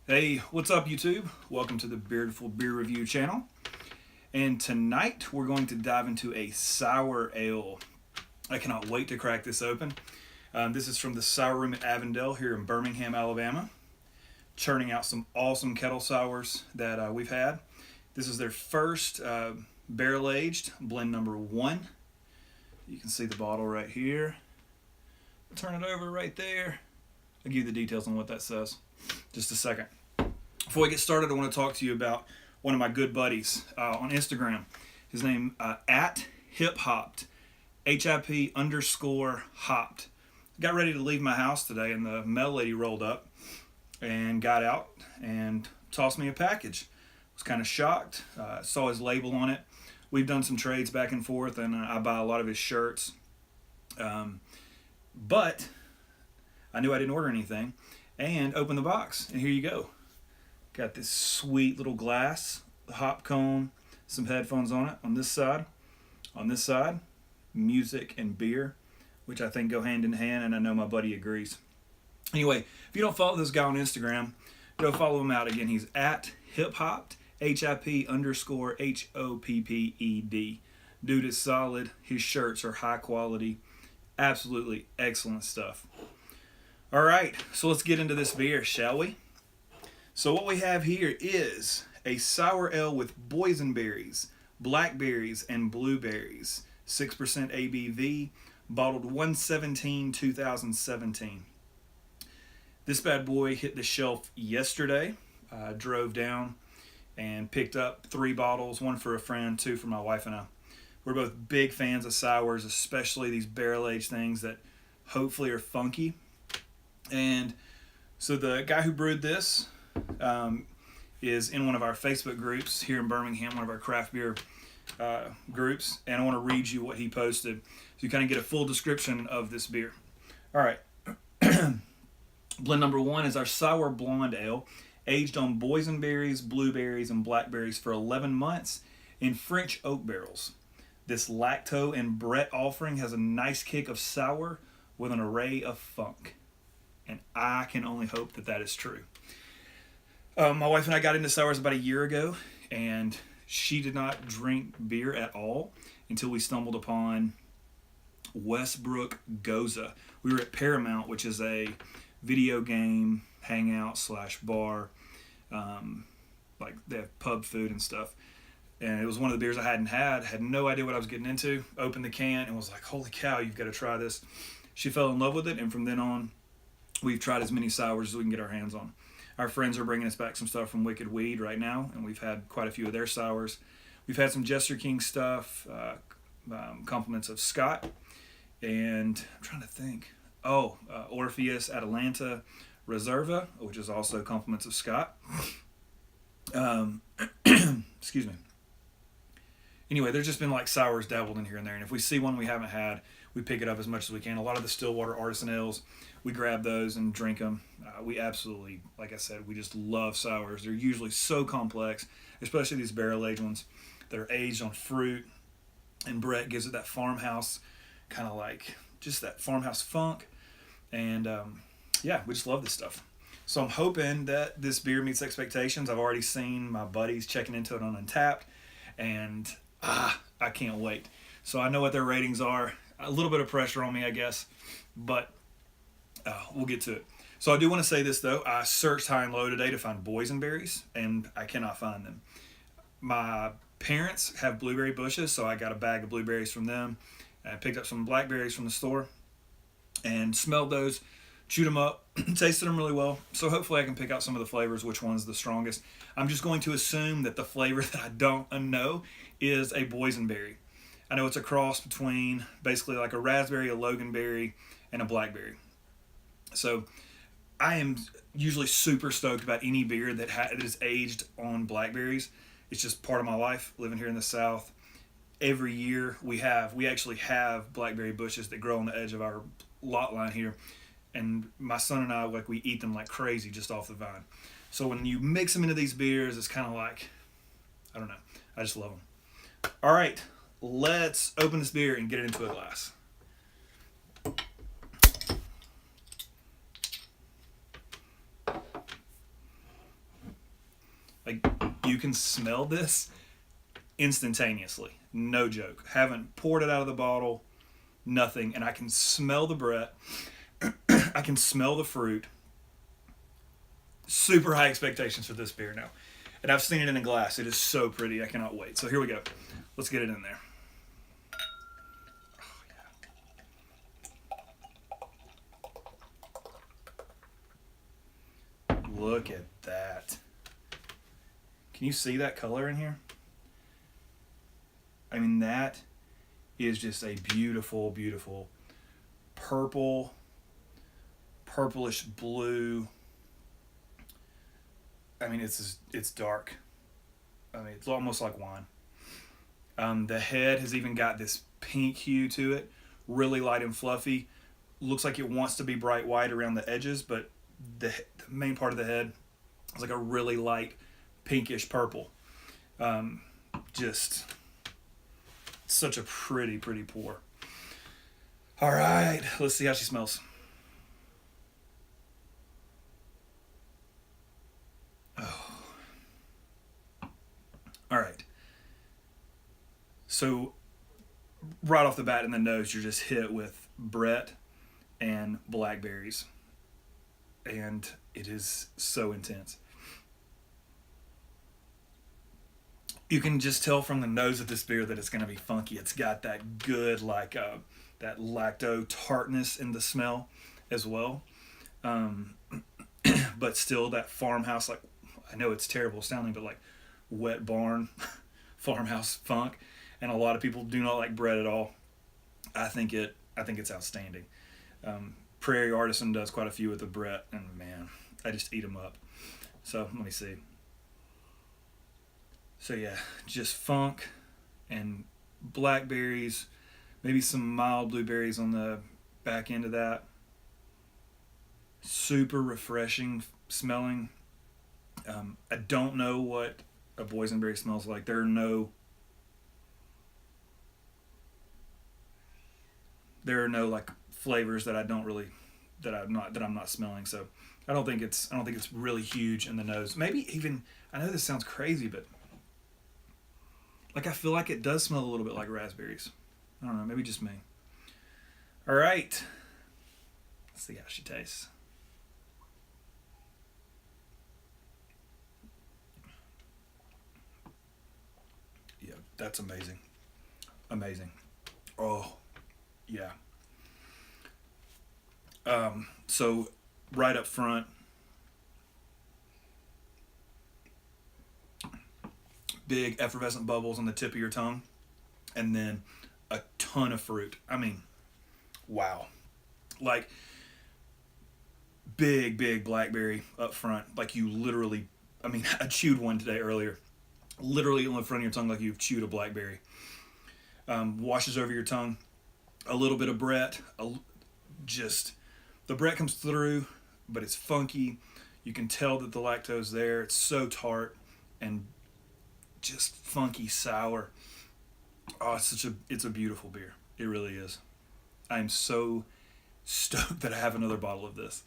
Hey, what's up, YouTube? Welcome to the Beardful Beer Review channel. And tonight we're going to dive into a sour ale. I cannot wait to crack this open. This is from the Sour Room at Avondale here in Birmingham, Alabama. Churning out some awesome kettle sours that we've had. This is their first barrel aged blend number 1. You can see the bottle right here. Turn it over right there. I'll give you the details on what that says. Just a second. Before we get started, I want to talk to you about one of my good buddies on Instagram. His name at Hip Hopped, HIP_hopped. Got ready to leave my house today, and the mail lady rolled up and got out and tossed me a package. Was kind of shocked. Saw his label on it. We've done some trades back and forth, and I buy a lot of his shirts. But I knew I didn't order anything, and opened the box, and here you go. Got this sweet little glass, hop cone, some headphones on it on this side. On this side, music and beer, which I think go hand in hand, and I know my buddy agrees. Anyway, if you don't follow this guy on Instagram, go follow him out. Again, he's at hiphopped, HIP_HOPPED. Dude is solid. His shirts are high quality. Absolutely excellent stuff. All right, so let's get into this beer, shall we? So what we have here is a sour ale with boysenberries, blackberries, and blueberries. 6% ABV, bottled 1/17/2017. This bad boy hit the shelf yesterday. Drove down and picked up 3 bottles, one for a friend, 2 for my wife and I. We're both big fans of sours, especially these barrel-aged things that hopefully are funky. And so the guy who brewed this is in one of our Facebook groups here in Birmingham, one of our craft beer groups, and I want to read you what he posted so you kind of get a full description of this beer. All right. Blend number 1 is our sour blonde ale, aged on boysenberries, blueberries, and blackberries for 11 months in French oak barrels. This lacto and Brett offering has a nice kick of sour with an array of funk. And I can only hope that that is true. My wife and I got into sours about a year ago, and she did not drink beer at all until we stumbled upon Westbrook Goza. We were at Paramount, which is a video game hangout / bar. Like they have pub food and stuff. And it was one of the beers I hadn't had no idea what I was getting into. Opened the can and was like, holy cow, you've got to try this. She fell in love with it, and from then on, we've tried as many sours as we can get our hands on. Our friends are bringing us back some stuff from Wicked Weed right now, and we've had quite a few of their sours. We've had some Jester King stuff, compliments of Scott, and I'm trying to think. Orpheus, Atalanta, Reserva, which is also compliments of Scott. Excuse me. Anyway, there's just been like sours dabbled in here and there, and if we see one we haven't had, we pick it up as much as we can. A lot of the Stillwater artisan ales, we grab those and drink them. We absolutely, like I said, we just love sours. They're usually so complex, especially these barrel-aged ones that are aged on fruit. And Brett gives it that farmhouse, kind of like just that farmhouse funk. And yeah, we just love this stuff. So I'm hoping that this beer meets expectations. I've already seen my buddies checking into it on Untappd, and I can't wait. So I know what their ratings are. A little bit of pressure on me, I guess, but we'll get to it. So I do want to say this, though. I searched high and low today to find boysenberries, and I cannot find them. My parents have blueberry bushes, so I got a bag of blueberries from them. I picked up some blackberries from the store and smelled those, chewed them up, tasted them really well. So hopefully I can pick out some of the flavors, which one's the strongest. I'm just going to assume that the flavor that I don't know is a boysenberry. I know it's a cross between basically like a raspberry, a loganberry, and a blackberry. So I am usually super stoked about any beer that is aged on blackberries. It's just part of my life living here in the South. Every year we actually have blackberry bushes that grow on the edge of our lot line here. And my son and I, we eat them like crazy just off the vine. So when you mix them into these beers, it's kind of like, I don't know. I just love them. All right, let's open this beer and get it into a glass. You can smell this instantaneously. No joke. Haven't poured it out of the bottle, nothing. And I can smell the Brett. I can smell the fruit. Super high expectations for this beer now. And I've seen it in a glass. It is so pretty. I cannot wait. So here we go. Let's get it in there. Oh, yeah. Look at that. Can you see that color in here? I mean, that is just a beautiful, beautiful purple, purplish blue. I mean, it's dark. I mean, it's almost like wine. The head has even got this pink hue to it, really light and fluffy. Looks like it wants to be bright white around the edges, but the main part of the head is like a really light pinkish purple. Just such a pretty, pretty pour. All right, let's see how she smells. Oh. All right. So right off the bat in the nose, you're just hit with Brett and blackberries. And it is so intense. You can just tell from the nose of this beer that it's going to be funky. It's got that good, like, that lacto tartness in the smell as well. But still that farmhouse, like, I know it's terrible sounding, but like wet barn farmhouse funk. And a lot of people do not like Brett at all. I think it's outstanding. Prairie Artisan does quite a few with the Brett, and man, I just eat them up. So let me see. So yeah, just funk and blackberries, maybe some mild blueberries on the back end of that. Super refreshing smelling. I don't know what a boysenberry smells like. There are no like flavors that I'm not smelling. So I don't think it's really huge in the nose. Maybe even, I know this sounds crazy, but like I feel like it does smell a little bit like raspberries. I don't know, maybe just me. All right, let's see how she tastes. Yeah, that's amazing. Amazing. Oh, yeah. So right up front, big effervescent bubbles on the tip of your tongue, and then a ton of fruit. I mean, wow. Like, big blackberry up front. Like, you literally, I mean, I chewed one today earlier. Literally on the front of your tongue like you've chewed a blackberry. Washes over your tongue. A little bit of Brett. Just, the Brett comes through, but it's funky. You can tell that the lactose there. It's so tart and just funky sour. Oh, it's a beautiful beer. It really is. I'm so stoked that I have another bottle of this.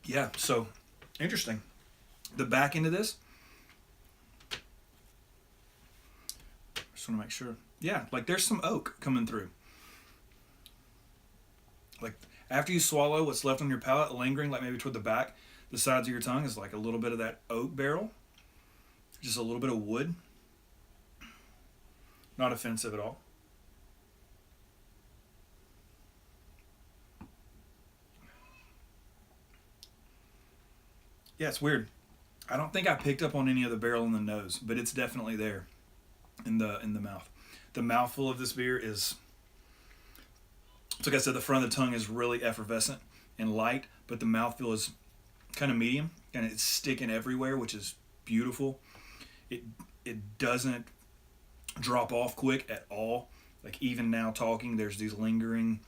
Yeah, so interesting. The back end of this, just want to make sure. Yeah, like there's some oak coming through. Like after you swallow, what's left on your palate, lingering, like maybe toward the back, the sides of your tongue is like a little bit of that oak barrel. Just a little bit of wood. Not offensive at all. Yeah, it's weird. I don't think I picked up on any of the barrel in the nose, but it's definitely there in the mouth. The mouthful of this beer is, like I said, the front of the tongue is really effervescent and light, but the mouthfeel is kind of medium, and it's sticking everywhere, which is beautiful. It doesn't drop off quick at all. Like even now talking, there's these lingering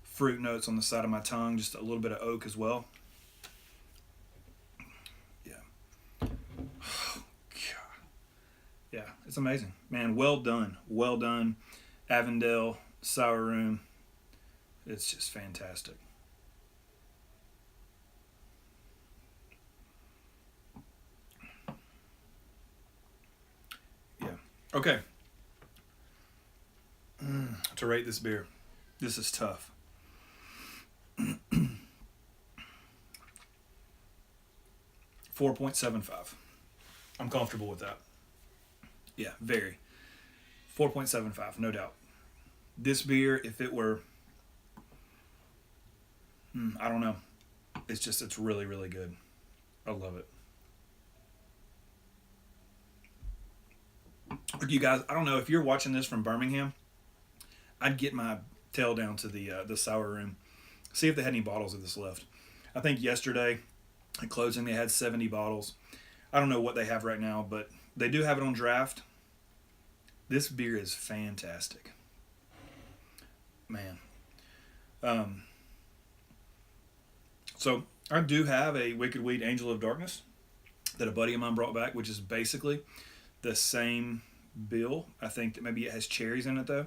fruit notes on the side of my tongue, just a little bit of oak as well. Yeah, it's amazing, man. Well done, Avondale Sour Room. It's just fantastic. Yeah. Okay. To rate this beer, this is tough. 4.75. I'm comfortable with that. Yeah, very. 4.75, no doubt. This beer, if it were, I don't know. It's really, really good. I love it. You guys, I don't know if you're watching this from Birmingham. I'd get my tail down to the sour room, see if they had any bottles of this left. I think yesterday at closing they had 70 bottles. I don't know what they have right now, but they do have it on draft. This beer is fantastic, man. Um, so I do have a Wicked Weed Angel of Darkness that a buddy of mine brought back, which is basically the same bill. I think that maybe it has cherries in it though,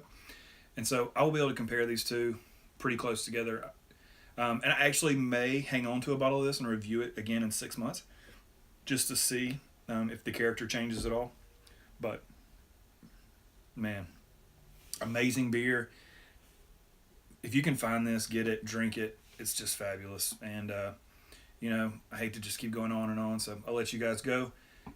and so I will be able to compare these two pretty close together. And I actually may hang on to a bottle of this and review it again in 6 months, just to see if the character changes at all. But man, amazing beer. If you can find this, get it, drink it. It's just fabulous. And I hate to just keep going on and on, so I'll let you guys go.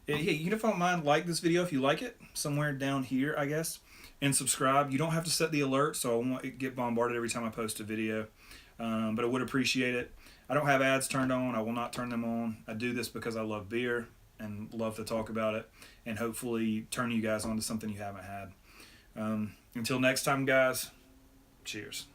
Hey, you don't mind, like this video if you like it, somewhere down here, I guess, and subscribe. You don't have to set the alert, so I won't get bombarded every time I post a video. But I would appreciate it. I don't have ads turned on. I will not turn them on. I do this because I love beer and love to talk about it, and hopefully turn you guys on to something you haven't had. Until next time, guys, cheers.